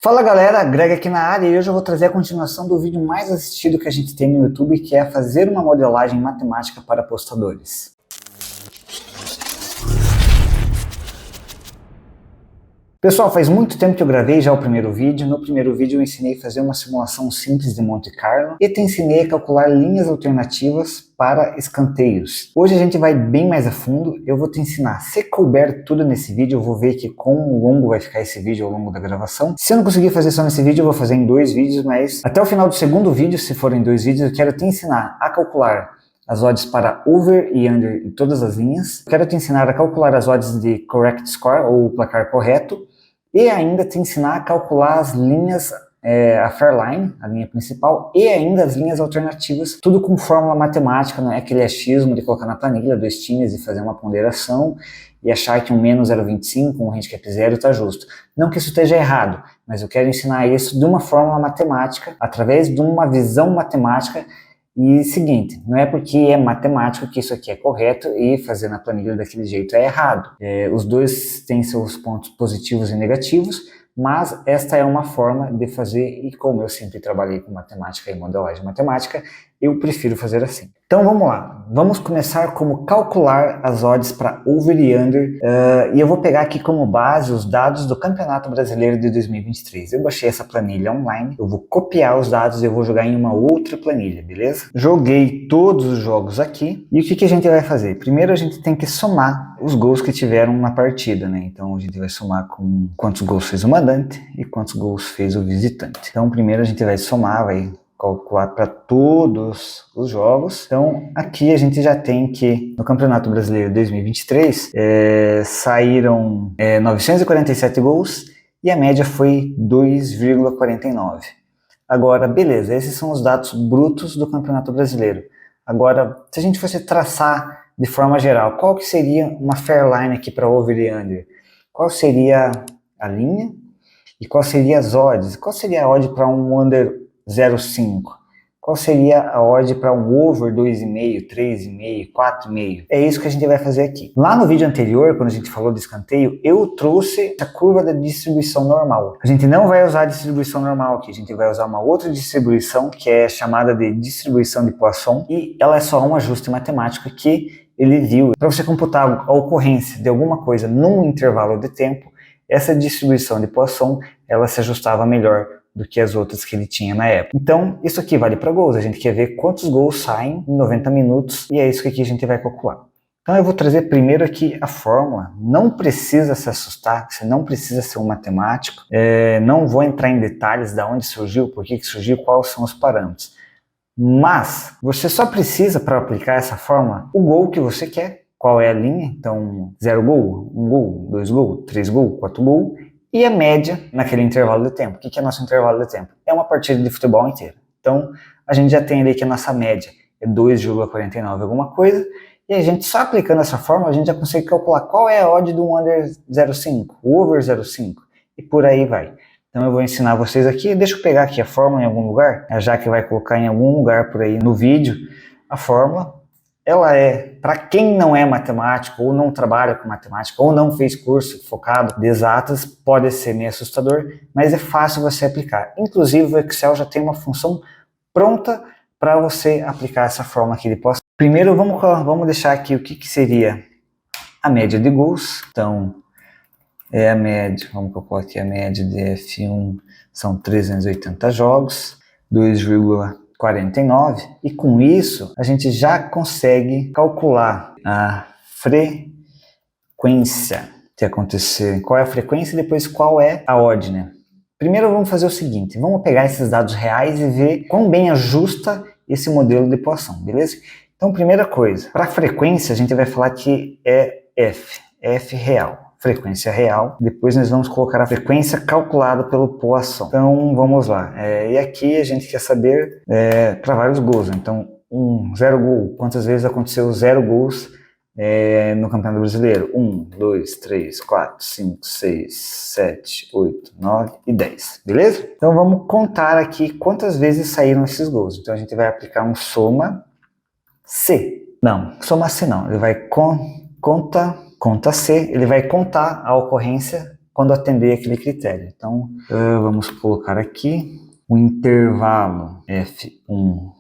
Fala galera, Greg aqui na área e hoje eu vou trazer a continuação do vídeo mais assistido que a gente tem no YouTube, que é fazer uma modelagem matemática para apostadores. Pessoal, faz muito tempo que eu gravei já o primeiro vídeo. No primeiro vídeo eu ensinei a fazer uma simulação simples de Monte Carlo e te ensinei a calcular linhas alternativas para escanteios. Hoje a gente vai bem mais a fundo, eu vou te ensinar. Se couber tudo nesse vídeo, eu vou ver aqui quão longo vai ficar esse vídeo ao longo da gravação. Se eu não conseguir fazer só nesse vídeo, eu vou fazer em 2 vídeos, mas até o final do segundo vídeo, se forem 2 vídeos, eu quero te ensinar a calcular as odds para over e under em todas as linhas. Quero te ensinar a calcular as odds de correct score, ou o placar correto, e ainda te ensinar a calcular as linhas, a Fairline, a linha principal, e ainda as linhas alternativas, tudo com fórmula matemática, não é aquele achismo de colocar na planilha 2 times e fazer uma ponderação e achar que um menos 0,25, um handicap 0 está justo. Não que isso esteja errado, mas eu quero ensinar isso de uma fórmula matemática, através de uma visão matemática. E seguinte, não é porque é matemático que isso aqui é correto e fazer na planilha daquele jeito é errado. Os dois têm seus pontos positivos e negativos, mas esta é uma forma de fazer, e como eu sempre trabalhei com matemática e modelagem matemática, eu prefiro fazer assim. Então vamos lá, vamos começar como calcular as odds para over e under, e eu vou pegar aqui como base os dados do Campeonato Brasileiro de 2023. Eu baixei essa planilha online, eu vou copiar os dados e eu vou jogar em uma outra planilha, beleza? Joguei todos os jogos aqui, e o que a gente vai fazer? Primeiro a gente tem que somar os gols que tiveram na partida, né? Então a gente vai somar com quantos gols fez o mandante e quantos gols fez o visitante. Então primeiro a gente vai somar, vai calcular para todos os jogos. Então aqui a gente já tem que no Campeonato Brasileiro 2023 saíram 947 gols e a média foi 2,49. Agora, beleza, esses são os dados brutos do Campeonato Brasileiro. Agora, se a gente fosse traçar de forma geral, qual que seria uma Fairline aqui para over e under? Qual seria a linha? E qual seria as odds? Qual seria a odd para um under 0,5? Qual seria a odd para um over 2,5, 3,5, 4,5? É isso que a gente vai fazer aqui. Lá no vídeo anterior, quando a gente falou de escanteio, eu trouxe a curva da distribuição normal. A gente não vai usar a distribuição normal aqui, a gente vai usar uma outra distribuição que é chamada de distribuição de Poisson, e ela é só um ajuste matemático que ele viu. Para você computar a ocorrência de alguma coisa num intervalo de tempo, essa distribuição de Poisson, ela se ajustava melhor do que as outras que ele tinha na época. Então, isso aqui vale para gols. A gente quer ver quantos gols saem em 90 minutos e é isso que aqui a gente vai calcular. Então, eu vou trazer primeiro aqui a fórmula. Não precisa se assustar, você não precisa ser um matemático. Não vou entrar em detalhes de onde surgiu, por que surgiu, quais são os parâmetros. Mas, você só precisa, para aplicar essa fórmula, o gol que você quer. Qual é a linha? Então, 0 gol, 1 gol, 2 gol, 3 gol, 4 gol. E a média naquele intervalo de tempo. O que é nosso intervalo de tempo? É uma partida de futebol inteira. Então, a gente já tem ali que a nossa média é 2,49 alguma coisa, e a gente só aplicando essa fórmula, a gente já consegue calcular qual é a odd do under 0,5, o over 0,5, e por aí vai. Então eu vou ensinar vocês aqui, deixa eu pegar aqui a fórmula em algum lugar, já que vai colocar em algum lugar por aí no vídeo, a fórmula. Ela é, para quem não é matemático, ou não trabalha com matemática, ou não fez curso focado de exatas, pode ser meio assustador, mas é fácil você aplicar. Inclusive o Excel já tem uma função pronta para você aplicar essa fórmula aqui de Poisson. Primeiro vamos deixar aqui o que seria a média de gols. Então, a média, vamos calcular aqui a média de F1, são 380 jogos, 2,49, e com isso a gente já consegue calcular a frequência que acontecer. Qual é a frequência e depois qual é a odd, né? Primeiro vamos fazer o seguinte, vamos pegar esses dados reais e ver quão bem ajusta esse modelo de Poisson, beleza? Então, primeira coisa, para a frequência a gente vai falar que é F real. Frequência real, depois nós vamos colocar a frequência calculada pelo Poisson. Então vamos lá, e aqui a gente quer saber para vários gols, então 0 gol, quantas vezes aconteceu 0 gols no Campeonato Brasileiro? 1, 2, 3, 4, 5, 6, 7, 8, 9 e 10, beleza? Então vamos contar aqui quantas vezes saíram esses gols. Então a gente vai aplicar um soma C. Não, soma C não, ele vai conta C, ele vai contar a ocorrência quando atender aquele critério. Então, vamos colocar aqui o intervalo F1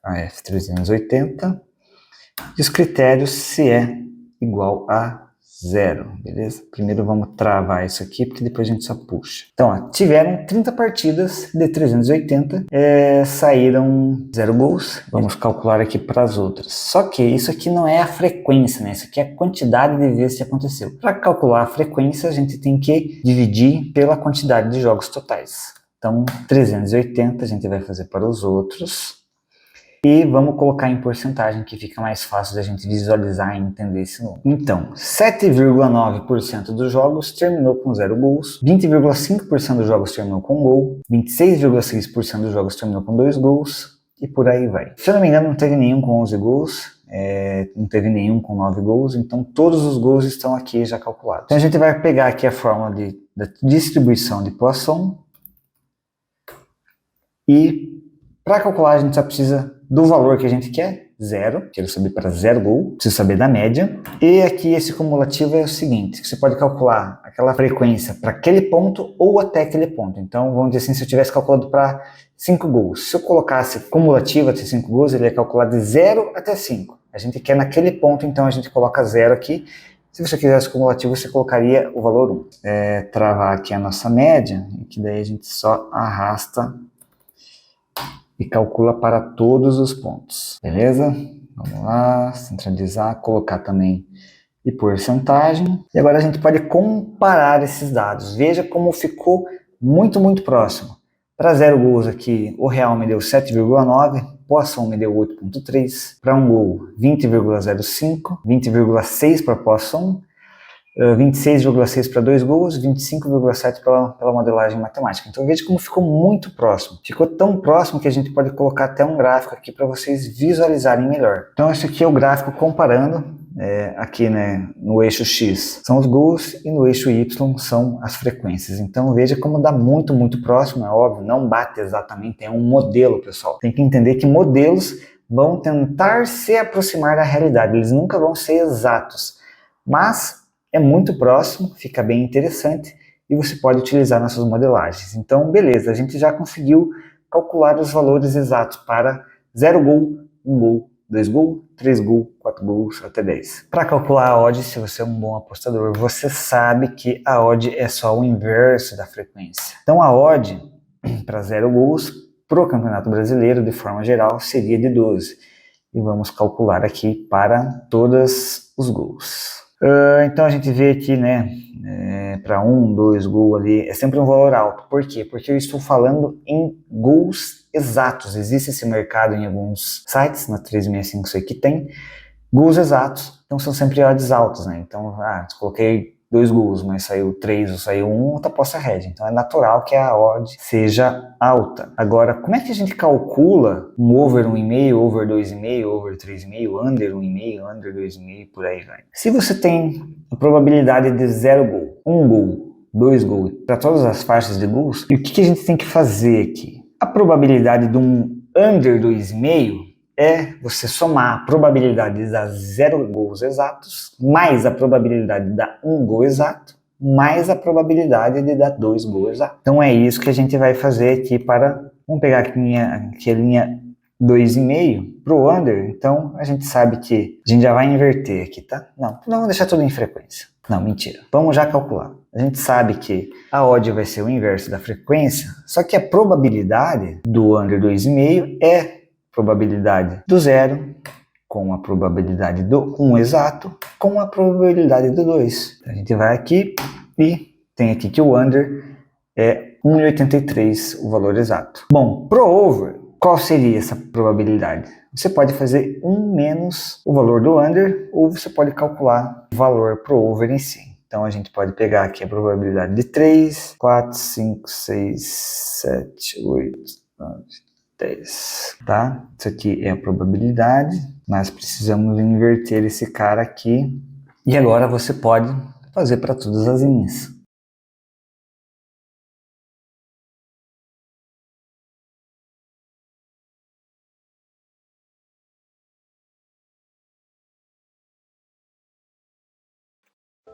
a F380 e os critérios se é igual a 0, beleza? Primeiro vamos travar isso aqui, porque depois a gente só puxa. Então, ó, tiveram 30 partidas de 380, saíram 0 gols. Vamos calcular aqui para as outras. Só que isso aqui não é a frequência, né? Isso aqui é a quantidade de vezes que aconteceu. Para calcular a frequência, a gente tem que dividir pela quantidade de jogos totais. Então, 380 a gente vai fazer para os outros. E vamos colocar em porcentagem, que fica mais fácil da gente visualizar e entender esse número. Então, 7,9% dos jogos terminou com 0 gols, 20,5% dos jogos terminou com gol, 26,6% dos jogos terminou com 2 gols, e por aí vai. Se eu não me engano, não teve nenhum com 11 gols, não teve nenhum com 9 gols, então todos os gols estão aqui já calculados. Então a gente vai pegar aqui a fórmula da distribuição de Poisson, e para calcular a gente só precisa do valor que a gente quer, 0, quero saber para 0 gol, preciso saber da média, e aqui esse cumulativo é o seguinte, você pode calcular aquela frequência para aquele ponto ou até aquele ponto. Então vamos dizer assim, se eu tivesse calculado para 5 gols, se eu colocasse cumulativo até 5 gols, ele ia calcular de 0 até 5. A gente quer naquele ponto, então a gente coloca 0 aqui. Se você quisesse cumulativo, você colocaria o valor 1. Travar aqui a nossa média, que daí a gente só arrasta e calcula para todos os pontos, beleza? Vamos lá, centralizar, colocar também de porcentagem. E agora a gente pode comparar esses dados. Veja como ficou muito próximo. Para 0 gols aqui, o Real me deu 7,9, Poisson me deu 8,3, para 1 gol 20,05, 20,6 para Poisson, 26,6 para 2 gols, 25,7 pela modelagem matemática. Então veja como ficou muito próximo. Ficou tão próximo que a gente pode colocar até um gráfico aqui para vocês visualizarem melhor. Então esse aqui é o gráfico comparando, aqui, né, no eixo X são os gols e no eixo Y são as frequências. Então veja como dá muito próximo, é óbvio, não bate exatamente, é um modelo, pessoal. Tem que entender que modelos vão tentar se aproximar da realidade, eles nunca vão ser exatos, mas é muito próximo, fica bem interessante e você pode utilizar nas suas modelagens. Então, beleza, a gente já conseguiu calcular os valores exatos para 0 gol, 1 gol, 2 gol, 3 gol, 4 gols, até 10. Para calcular a odd, se você é um bom apostador, você sabe que a odd é só o inverso da frequência. Então, a odd para 0 gols para o Campeonato Brasileiro, de forma geral, seria de 12. E vamos calcular aqui para todos os gols. Então a gente vê aqui, né, para 1, 2 gols ali, é sempre um valor alto. Por quê? Porque eu estou falando em gols exatos. Existe esse mercado em alguns sites, na 365 sei que tem, gols exatos, então são sempre odds altos, né? Então, coloquei 2 gols, mas saiu 3 ou saiu 1, tá posta red. Então é natural que a odd seja alta. Agora, como é que a gente calcula um over 1,5, over 2,5, over 3,5, under 1,5, under 2,5, por aí vai? Se você tem a probabilidade de 0 gol, 1 gol, 2 gols, para todas as faixas de gols, e o que a gente tem que fazer aqui? A probabilidade de um under 2,5 é você somar a probabilidade de dar 0 gols exatos, mais a probabilidade de dar 1 gol exato, mais a probabilidade de dar 2 gols exatos. Então é isso que a gente vai fazer aqui para... Vamos pegar aqui a linha 2,5 para o under, então a gente sabe que a gente já vai inverter aqui, tá? Não, vamos deixar tudo em frequência. Não, mentira. Vamos já calcular. A gente sabe que a odd vai ser o inverso da frequência, só que a probabilidade do under 2,5 é probabilidade do 0 com a probabilidade do 1 exato com a probabilidade do 2. Então, a gente vai aqui e tem aqui que o under é 1,83 o valor exato. Bom, pro over, qual seria essa probabilidade? Você pode fazer 1 menos o valor do under ou você pode calcular o valor pro over em si. Então a gente pode pegar aqui a probabilidade de 3, 4, 5, 6, 7, 8, 9, 10, tá? Isso aqui é a probabilidade, nós precisamos inverter esse cara aqui e agora você pode fazer para todas as linhas.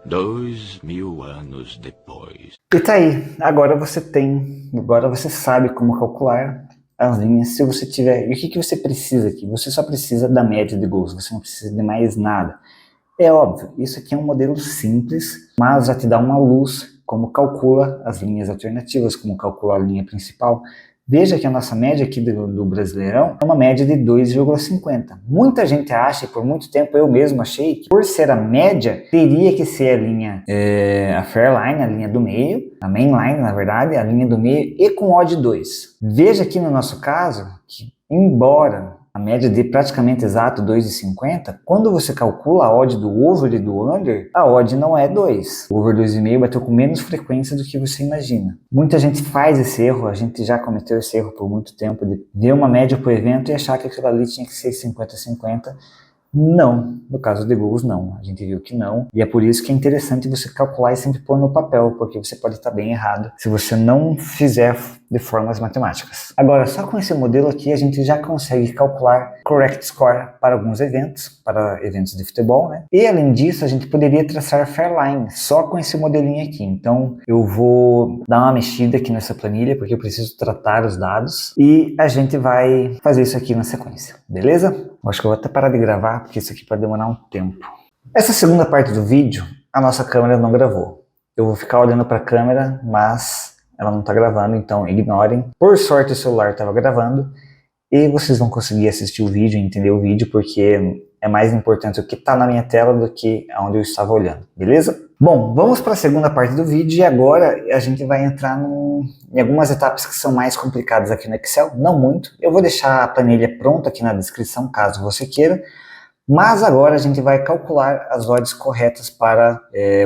2000 anos depois. E tá aí, agora você sabe como calcular as linhas se você tiver. E o que você precisa aqui? Você só precisa da média de gols, você não precisa de mais nada. É óbvio, isso aqui é um modelo simples, mas já te dá uma luz como calcula as linhas alternativas, como calcula a linha principal. Veja que a nossa média aqui do Brasileirão é uma média de 2,50. Muita gente acha, e por muito tempo eu mesmo achei, que por ser a média, teria que ser a linha, a Fairline, a linha do meio, a Mainline, na verdade, a linha do meio, e com odd 2. Veja aqui no nosso caso, que embora a média de praticamente exato 2,50, quando você calcula a odd do over e do under, a odd não é 2. O over 2,5 bateu com menos frequência do que você imagina. Muita gente faz esse erro, a gente já cometeu esse erro por muito tempo, de ver uma média para o evento e achar que aquilo ali tinha que ser 50-50. Não, no caso de gols não, a gente viu que não, e é por isso que é interessante você calcular e sempre pôr no papel, porque você pode estar bem errado se você não fizer de formas matemáticas. Agora, só com esse modelo aqui a gente já consegue calcular correct score para alguns eventos, para eventos de futebol, né? E além disso, a gente poderia traçar Fairline só com esse modelinho aqui. Então, eu vou dar uma mexida aqui nessa planilha, porque eu preciso tratar os dados, e a gente vai fazer isso aqui na sequência, beleza? Eu acho que eu vou até parar de gravar, porque isso aqui pode demorar um tempo. Essa segunda parte do vídeo, a nossa câmera não gravou. Eu vou ficar olhando para a câmera, mas ela não está gravando, então ignorem. Por sorte o celular estava gravando e vocês vão conseguir assistir o vídeo e entender o vídeo, porque é mais importante o que está na minha tela do que onde eu estava olhando, beleza? Bom, vamos para a segunda parte do vídeo e agora a gente vai entrar em algumas etapas que são mais complicadas aqui no Excel, não muito. Eu vou deixar a planilha pronta aqui na descrição, caso você queira. Mas agora a gente vai calcular as odds corretas para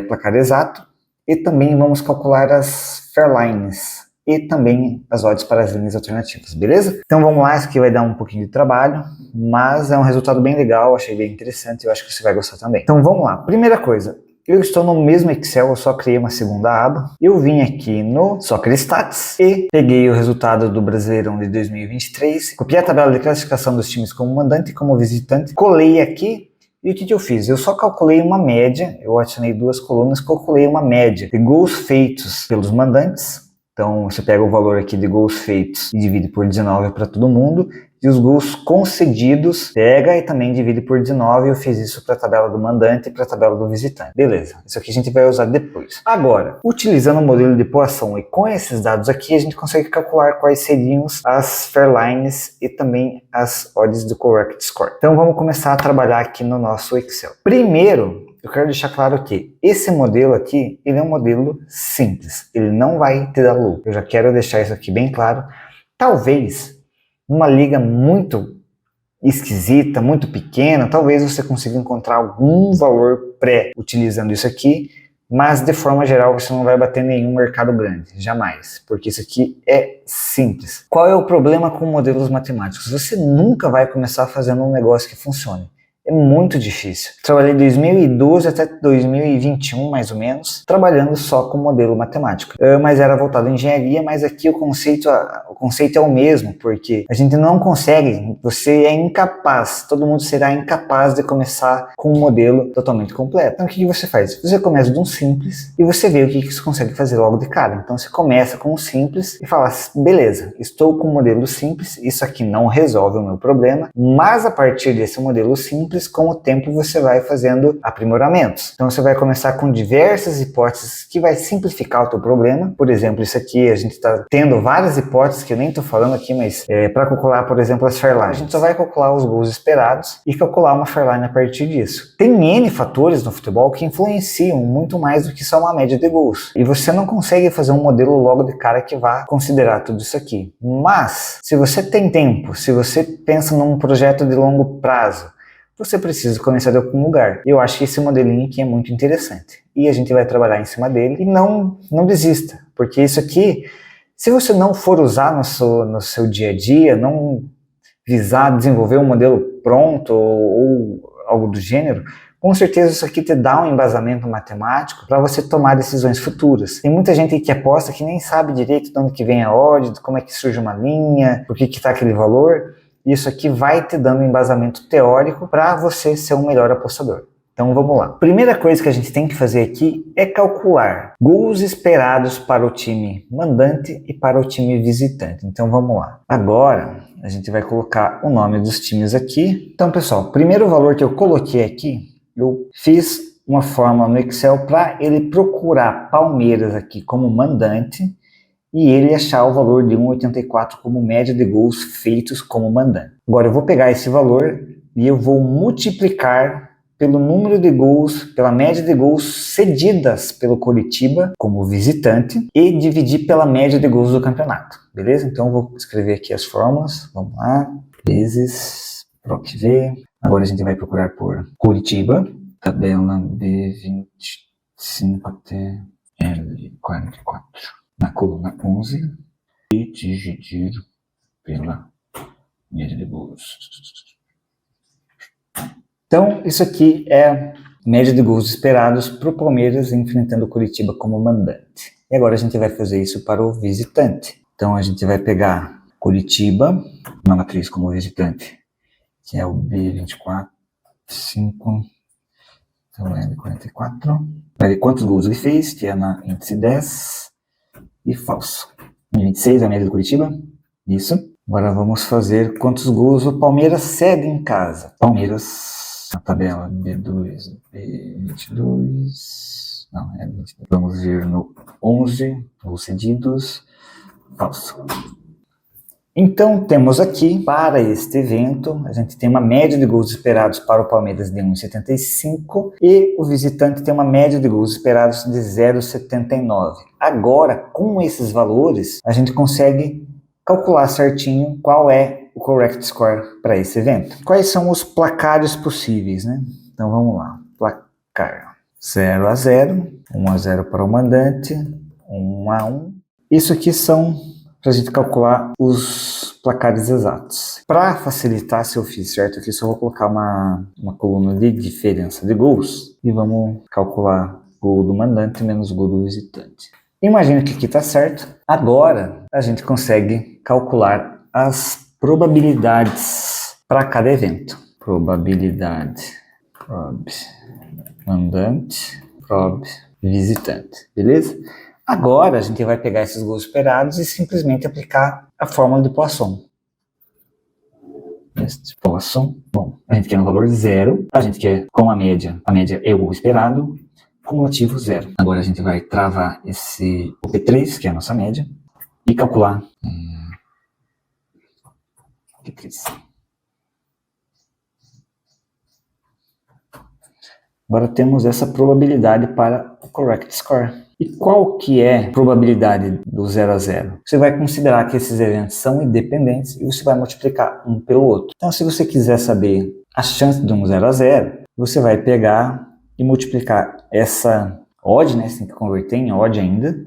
placar exato e também vamos calcular as Fairlines e também as odds para as linhas alternativas, beleza? Então vamos lá, isso aqui vai dar um pouquinho de trabalho, mas é um resultado bem legal, achei bem interessante e eu acho que você vai gostar também. Então vamos lá, primeira coisa, eu estou no mesmo Excel, eu só criei uma segunda aba. Eu vim aqui no Soccer Stats e peguei o resultado do Brasileirão de 2023, copiei a tabela de classificação dos times como mandante e como visitante, colei aqui. E o que eu fiz? Eu só calculei uma média, eu adicionei duas colunas, calculei uma média de gols feitos pelos mandantes. Então você pega o valor aqui de gols feitos e divide por 19 para todo mundo. E os gols concedidos, pega e também divide por 19. Eu fiz isso para a tabela do mandante e para a tabela do visitante. Beleza, isso aqui a gente vai usar depois. Agora, utilizando o modelo de Poisson e com esses dados aqui, a gente consegue calcular quais seriam as Fairlines e também as odds do correct score. Então vamos começar a trabalhar aqui no nosso Excel. Primeiro, eu quero deixar claro que esse modelo aqui, ele é um modelo simples. Ele não vai te dar lucro. Eu já quero deixar isso aqui bem claro. Talvez uma liga muito esquisita, muito pequena, talvez você consiga encontrar algum valor pré utilizando isso aqui, mas de forma geral você não vai bater nenhum mercado grande, jamais, porque isso aqui é simples. Qual é o problema com modelos matemáticos? Você nunca vai começar fazendo um negócio que funcione. É muito difícil. Trabalhei de 2012 até 2021, mais ou menos, trabalhando só com modelo matemático. Mas era voltado à engenharia, mas aqui o conceito é o mesmo, porque a gente não consegue, você é incapaz, todo mundo será incapaz de começar com um modelo totalmente completo. Então o que você faz? Você começa de um simples e você vê o que você consegue fazer logo de cara. Então você começa com um simples e fala, beleza, estou com um modelo simples, isso aqui não resolve o meu problema, mas a partir desse modelo simples, com o tempo você vai fazendo aprimoramentos. Então você vai começar com diversas hipóteses que vai simplificar o teu problema. Por exemplo, isso aqui a gente está tendo várias hipóteses que eu nem estou falando aqui, mas para calcular, por exemplo, as Fairlines. A gente só vai calcular os gols esperados e calcular uma Fairline a partir disso. Tem N fatores no futebol que influenciam muito mais do que só uma média de gols. E você não consegue fazer um modelo logo de cara que vá considerar tudo isso aqui. Mas, se você tem tempo, se você pensa num projeto de longo prazo, você precisa começar de algum lugar. Eu acho que esse modelinho aqui é muito interessante. E a gente vai trabalhar em cima dele. E não desista, porque isso aqui, se você não for usar no seu dia a dia, não visar desenvolver um modelo pronto ou algo do gênero, com certeza isso aqui te dá um embasamento matemático para você tomar decisões futuras. Tem muita gente que aposta que nem sabe direito de onde que vem a odd, como é que surge uma linha, por que está aquele valor. Isso aqui vai te dando um embasamento teórico para você ser um melhor apostador. Então vamos lá. Primeira coisa que a gente tem que fazer aqui é calcular gols esperados para o time mandante e para o time visitante. Então vamos lá. Agora a gente vai colocar o nome dos times aqui. Então pessoal, o primeiro valor que eu coloquei aqui, eu fiz uma fórmula no Excel para ele procurar Palmeiras aqui como mandante e ele achar o valor de 1,84 como média de gols feitos como mandante. Agora eu vou pegar esse valor e eu vou multiplicar pelo número de gols, pela média de gols cedidas pelo Coritiba como visitante e dividir pela média de gols do campeonato, beleza? Então eu vou escrever aqui as fórmulas, vamos lá, vezes PROC-V, agora a gente vai procurar por Coritiba, tabela B25 até L44, na coluna 11 e dividir pela média de gols. Então, isso aqui é a média de gols esperados para o Palmeiras enfrentando o Coritiba como mandante. E agora a gente vai fazer isso para o visitante. Então, a gente vai pegar Coritiba, na matriz como visitante, que é o B24, 5, então é L44. Vai ver quantos gols ele fez, que é na índice 10, e falso. 26 é a média do Coritiba, isso. Agora vamos fazer quantos gols o Palmeiras cede em casa. Palmeiras... A tabela B2, B22, não, é 22. Vamos ver no 11, gols cedidos, falso. Então, temos aqui, para este evento, a gente tem uma média de gols esperados para o Palmeiras de 1,75 e o visitante tem uma média de gols esperados de 0,79. Agora, com esses valores, a gente consegue calcular certinho qual é o correct score para esse evento. Quais são os placares possíveis, né? Então vamos lá. Placar 0-0, 1-0 para o mandante, 1-1. Isso aqui são para a gente calcular os placares exatos. Para facilitar, se eu fiz certo aqui, só vou colocar uma coluna de diferença de gols e vamos calcular gol do mandante menos gol do visitante. Imagina que aqui está certo. Agora a gente consegue calcular as probabilidades para cada evento. Probabilidade, prob, mandante, prob, visitante, beleza? Agora a gente vai pegar esses gols esperados e simplesmente aplicar a fórmula de Poisson. Poisson, bom, a gente quer um valor 0, a gente quer com a média é o gol esperado, cumulativo 0. Agora a gente vai travar esse o P3, que é a nossa média, e calcular Agora temos essa probabilidade para o correct score. E qual que é a probabilidade do 0-0? Você vai considerar que esses eventos são independentes e você vai multiplicar um pelo outro. Então, se você quiser saber a chance de um 0-0, você vai pegar e multiplicar essa odd, né? Você tem que converter em odd ainda.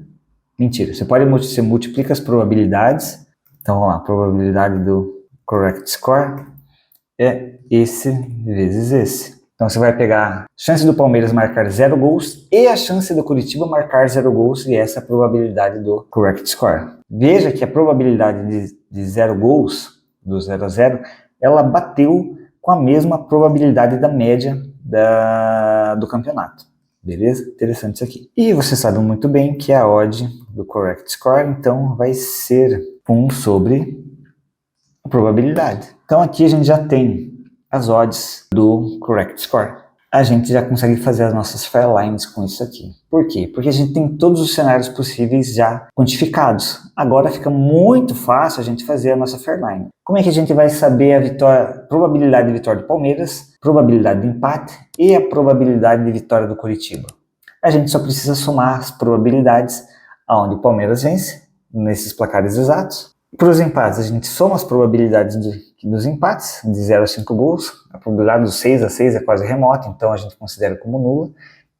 Mentira, você multiplica as probabilidades. Então, vamos lá, a probabilidade do correct score é esse vezes esse. Então você vai pegar a chance do Palmeiras marcar 0 gols e a chance do Coritiba marcar 0 gols e essa é a probabilidade do correct score. Veja que a probabilidade de 0 gols, do 0-0, ela bateu com a mesma probabilidade da média do campeonato. Beleza? Interessante isso aqui. E você sabe muito bem que a odd do correct score, então, vai ser 1 sobre a probabilidade. Então aqui a gente já tem as odds do correct score. A gente já consegue fazer as nossas Fairlines com isso aqui. Por quê? Porque a gente tem todos os cenários possíveis já quantificados. Agora fica muito fácil a gente fazer a nossa Fairline. Como é que a gente vai saber a probabilidade de vitória do Palmeiras, probabilidade de empate e a probabilidade de vitória do Coritiba? A gente só precisa somar as probabilidades aonde o Palmeiras vence, nesses placares exatos. Para os empates, a gente soma as probabilidades dos empates, de 0 a 5 gols. A probabilidade do 6-6 é quase remota, então a gente considera como nula.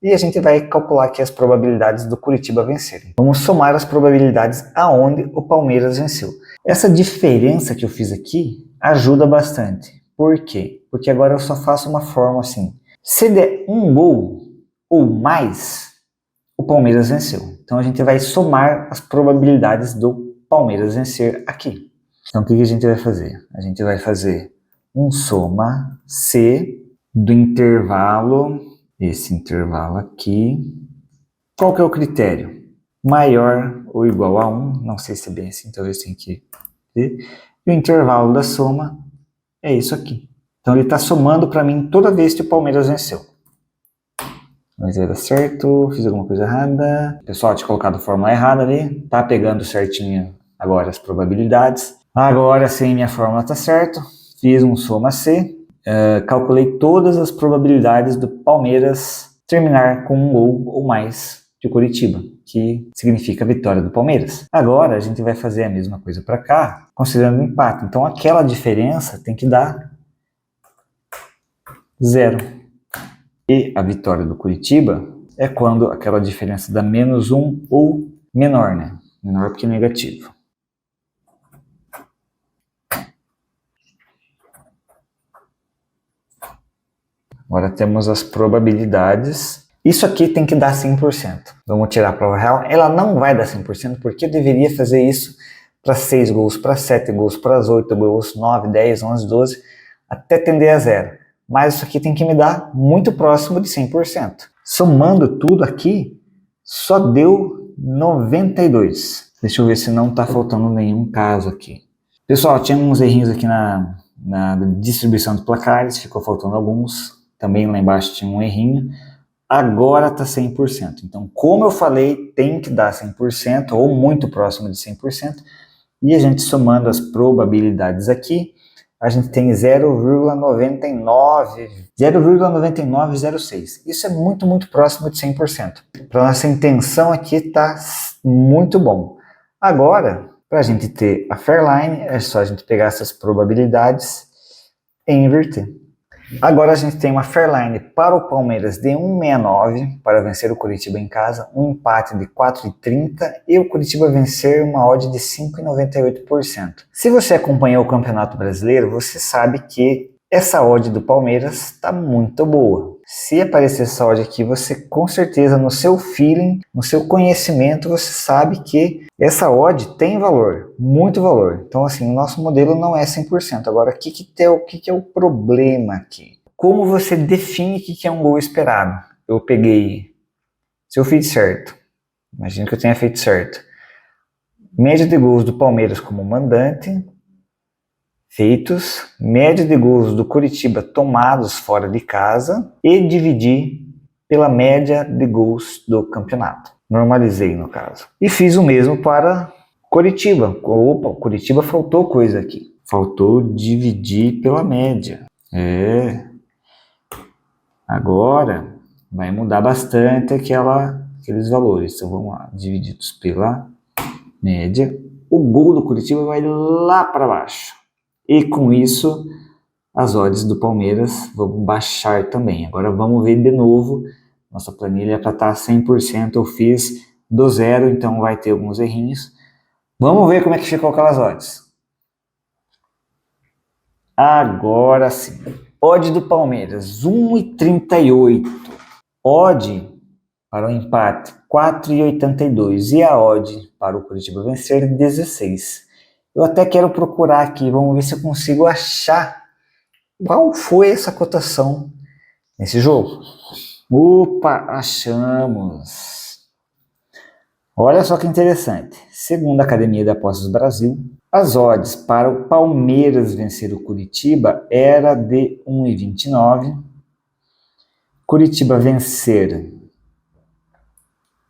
E a gente vai calcular aqui as probabilidades do Coritiba vencerem. Vamos somar as probabilidades aonde o Palmeiras venceu. Essa diferença que eu fiz aqui ajuda bastante. Por quê? Porque agora eu só faço uma forma assim. Se der um gol ou mais, o Palmeiras venceu. Então a gente vai somar as probabilidades do Palmeiras vencer aqui. Então o que a gente vai fazer? A gente vai fazer um soma C do intervalo esse intervalo aqui. Qual que é o critério? Maior ou igual a 1, não sei se é bem assim, talvez tenha que ver. E o intervalo da soma é isso aqui. Então ele está somando para mim toda vez que o Palmeiras venceu. Mas vai dar certo, fiz alguma coisa errada. O pessoal tinha colocado a fórmula errada ali. Tá pegando certinho agora as probabilidades. Agora sim, minha fórmula está certa. Fiz um soma C. Calculei todas as probabilidades do Palmeiras terminar com um gol ou mais de Coritiba, que significa a vitória do Palmeiras. Agora a gente vai fazer a mesma coisa para cá, considerando o empate. Então aquela diferença tem que dar 0. E a vitória do Coritiba é quando aquela diferença dá menos 1 ou menor, né? Menor porque é negativo. Agora temos as probabilidades. Isso aqui tem que dar 100%. Vamos tirar a prova real. Ela não vai dar 100% porque eu deveria fazer isso para 6 gols, para 7 gols, para 8 gols, 9, 10, 11, 12, até tender a 0. Mas isso aqui tem que me dar muito próximo de 100%. Somando tudo aqui, só deu 92. Deixa eu ver se não está faltando nenhum caso aqui. Pessoal, tinha uns errinhos aqui na distribuição de placares, ficou faltando alguns. Também lá embaixo tinha um errinho. Agora está 100%. Então, como eu falei, tem que dar 100% ou muito próximo de 100%. E a gente somando as probabilidades aqui, a gente tem 0,9906. Isso é muito, muito próximo de 100%. Para nossa intenção aqui está muito bom. Agora, para a gente ter a Fairline, é só a gente pegar essas probabilidades e inverter. Agora a gente tem uma Fairline para o Palmeiras de 1,69 para vencer o Coritiba em casa, um empate de 4,30 e o Coritiba vencer uma odd de 5,98%. Se você acompanhou o Campeonato Brasileiro, você sabe que essa odd do Palmeiras está muito boa. Se aparecer essa odd aqui, você com certeza no seu feeling, no seu conhecimento, você sabe que essa odd tem valor, muito valor. Então assim, o nosso modelo não é 100%. Agora, o que é o problema aqui? Como você define o que é um gol esperado? Eu peguei, se eu fiz certo, imagino que eu tenha feito certo, média de gols do Palmeiras como mandante, feitos, média de gols do Coritiba tomados fora de casa e dividir pela média de gols do campeonato. Normalizei no caso. E fiz o mesmo para Coritiba. Opa, Coritiba faltou coisa aqui. Faltou dividir pela média. Agora vai mudar bastante aqueles valores. Então vamos lá, divididos pela média. O gol do Coritiba vai lá para baixo. E com isso, as odds do Palmeiras vão baixar também. Agora vamos ver de novo. Nossa planilha para estar 100%. Eu fiz do zero, então vai ter alguns errinhos. Vamos ver como é que ficou aquelas odds. Agora sim. Odd do Palmeiras, 1,38. Odd para o empate, 4,82. E a odd para o Coritiba vencer, 16. Eu até quero procurar aqui, vamos ver se eu consigo achar qual foi essa cotação nesse jogo. Opa, achamos! Olha só que interessante. Segundo a Academia de Apostas Brasil, as odds para o Palmeiras vencer o Coritiba era de 1,29. Curitiba vencer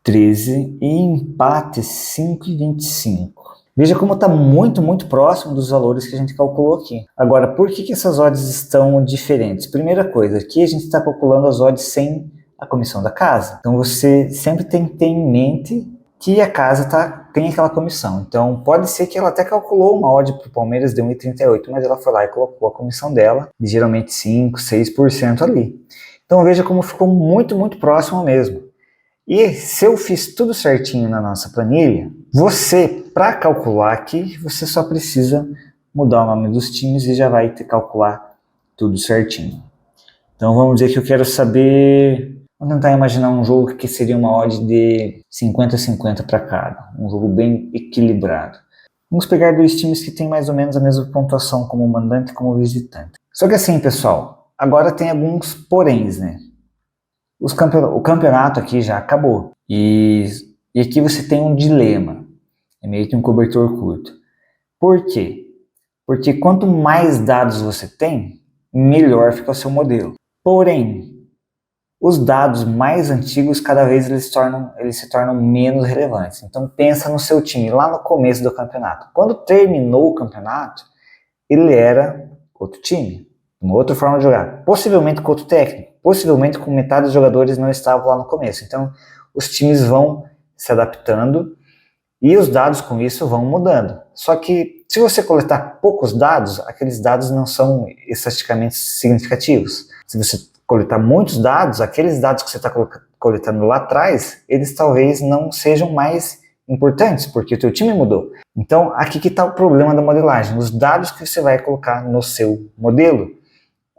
13 e empate 5,25. Veja como está muito, muito próximo dos valores que a gente calculou aqui. Agora, por que essas odds estão diferentes? Primeira coisa, aqui a gente está calculando as odds sem a comissão da casa. Então você sempre tem que ter em mente que a casa tem aquela comissão. Então pode ser que ela até calculou uma odd para o Palmeiras de 1,38, mas ela foi lá e colocou a comissão dela, de geralmente 5, 6% ali. Então veja como ficou muito, muito próximo mesmo. E se eu fiz tudo certinho na nossa planilha, você, para calcular aqui, você só precisa mudar o nome dos times e já vai calcular tudo certinho. Então vamos dizer que eu quero saber... Vamos tentar imaginar um jogo que seria uma odd de 50-50 para cada. Um jogo bem equilibrado. Vamos pegar dois times que têm mais ou menos a mesma pontuação como mandante e como visitante. Só que assim, pessoal, agora tem alguns poréns, né? O campeonato aqui já acabou. E aqui você tem um dilema. É meio que um cobertor curto. Por quê? Porque quanto mais dados você tem, melhor fica o seu modelo. Porém, os dados mais antigos, cada vez eles se tornam menos relevantes. Então pensa no seu time lá no começo do campeonato. Quando terminou o campeonato, ele era outro time, uma outra forma de jogar. Possivelmente com outro técnico, possivelmente com metade dos jogadores não estavam lá no começo. Então os times vão se adaptando e os dados com isso vão mudando. Só que se você coletar poucos dados, aqueles dados não são estatisticamente significativos. Se você coletar muitos dados, aqueles dados que você está coletando lá atrás, eles talvez não sejam mais importantes, porque o teu time mudou. Então, aqui que está o problema da modelagem, os dados que você vai colocar no seu modelo.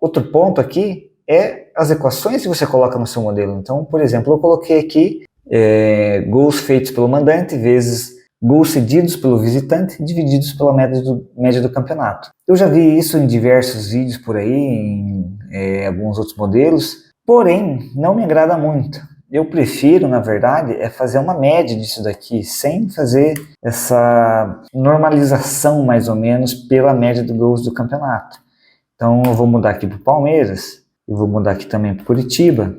Outro ponto aqui é as equações que você coloca no seu modelo. Então, por exemplo, eu coloquei aqui gols feitos pelo mandante vezes gols cedidos pelo visitante divididos pela média do campeonato. Eu já vi isso em diversos vídeos por aí, em alguns outros modelos, porém não me agrada muito. Eu prefiro, na verdade, fazer uma média disso daqui, sem fazer essa normalização mais ou menos pela média de gols do campeonato. Então eu vou mudar aqui para o Palmeiras, eu vou mudar aqui também para o Curitiba,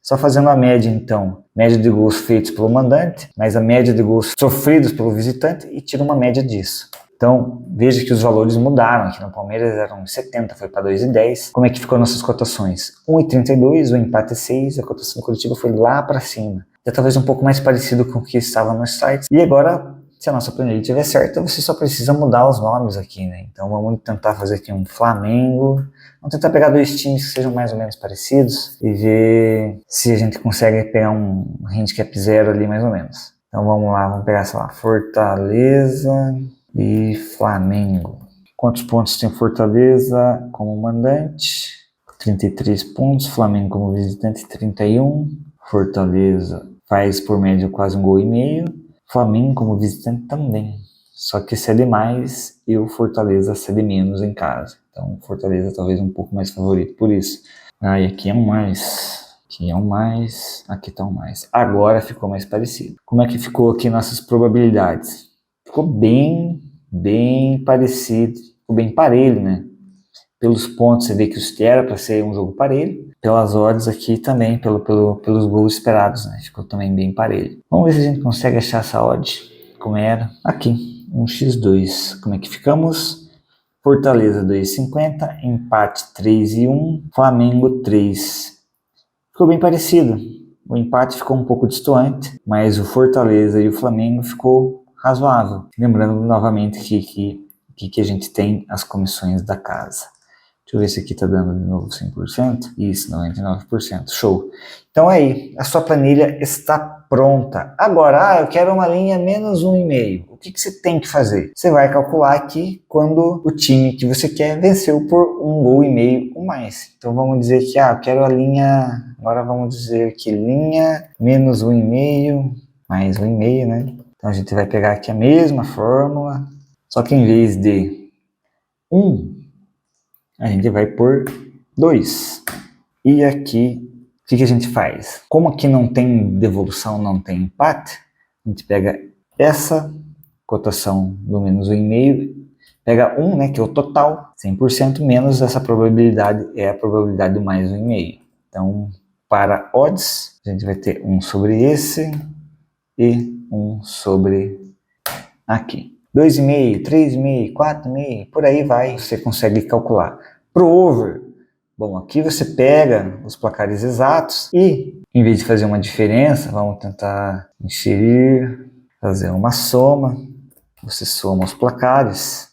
só fazendo a média então, média de gols feitos pelo mandante, mais a média de gols sofridos pelo visitante e tiro uma média disso. Então, veja que os valores mudaram. Aqui no Palmeiras eram 70, foi para 2,10. Como é que ficou nossas cotações? 1,32, o empate é 6, a cotação do Curitiba foi lá para cima. Já talvez um pouco mais parecido com o que estava nos sites. E agora, se a nossa planilha estiver certa, você só precisa mudar os nomes aqui, né? Então vamos tentar fazer aqui um Flamengo. Vamos tentar pegar dois times que sejam mais ou menos parecidos e ver se a gente consegue pegar um handicap 0 ali mais ou menos. Então vamos lá, vamos pegar, sei lá, Fortaleza e Flamengo. Quantos pontos tem Fortaleza como mandante? 33 pontos. Flamengo como visitante, 31. Fortaleza faz por média quase 1,5 gols. Flamengo como visitante também. Só que cede mais e o Fortaleza cede menos em casa. Então o Fortaleza talvez um pouco mais favorito por isso. E aqui é um mais. Aqui é um mais. Aqui tá um mais. Agora ficou mais parecido. Como é que ficou aqui nossas probabilidades? Ficou bem parecido, ficou bem parelho, né? Pelos pontos você vê que era para ser um jogo parelho, pelas odds aqui também, pelos gols esperados, né? Ficou também bem parelho. Vamos ver se a gente consegue achar essa odd, como era. Aqui, 1x2, como é que ficamos? Fortaleza 2,50, empate 3,1, Flamengo 3. Ficou bem parecido, o empate ficou um pouco destoante, mas o Fortaleza e o Flamengo ficou razoável. Lembrando novamente que a gente tem as comissões da casa. Deixa eu ver se aqui está dando de novo 100%. Isso, 99%. Show. Então aí, a sua planilha está pronta. Agora, eu quero uma linha menos 1,5. O que você tem que fazer? Você vai calcular aqui quando o time que você quer venceu por 1,5 gols ou mais. Então vamos dizer que, eu quero a linha... Agora vamos dizer que linha menos 1,5 mais 1,5, né? Então a gente vai pegar aqui a mesma fórmula, só que em vez de 1, a gente vai por 2. E aqui, o que a gente faz? Como aqui não tem devolução, não tem empate, a gente pega essa cotação do menos 1,5, pega 1, né, que é o total, 100%, menos essa probabilidade, é a probabilidade do mais 1,5. Então, para odds, a gente vai ter 1 sobre esse e 1 sobre aqui. 2,5, 3,5, 4,5, por aí vai, você consegue calcular. Pro over, bom, aqui você pega os placares exatos e, em vez de fazer uma diferença, vamos tentar inserir, fazer uma soma. Você soma os placares.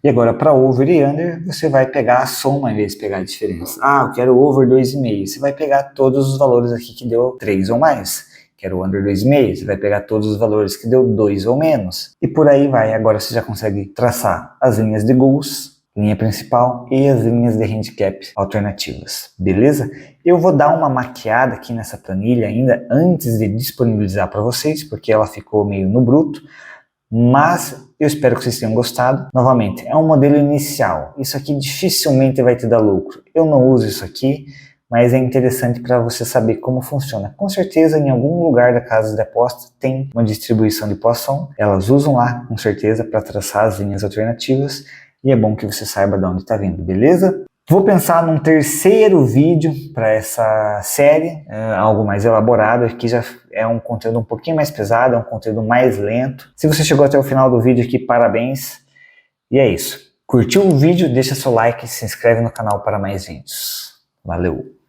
E agora, para over e under, você vai pegar a soma em vez de pegar a diferença. Eu quero over 2,5. Você vai pegar todos os valores aqui que deu 3 ou mais. Quero under 2,5. Você vai pegar todos os valores que deu 2 ou menos. E por aí vai. Agora você já consegue traçar as linhas de gols, linha principal, e as linhas de handicap alternativas. Beleza? Eu vou dar uma maquiada aqui nessa planilha ainda antes de disponibilizar para vocês, porque ela ficou meio no bruto. mas eu espero que vocês tenham gostado. Novamente, é um modelo inicial. Isso aqui dificilmente vai te dar lucro. Eu não uso isso aqui, mas é interessante para você saber como funciona. Com certeza, em algum lugar da casa de aposta tem uma distribuição de poção. Elas usam lá, com certeza, para traçar as linhas alternativas. E é bom que você saiba de onde está vindo, beleza? Vou pensar num terceiro vídeo para essa série, algo mais elaborado. Aqui já é um conteúdo um pouquinho mais pesado, é um conteúdo mais lento. Se você chegou até o final do vídeo aqui, parabéns. E é isso. Curtiu o vídeo? Deixa seu like e se inscreve no canal para mais vídeos. Valeu!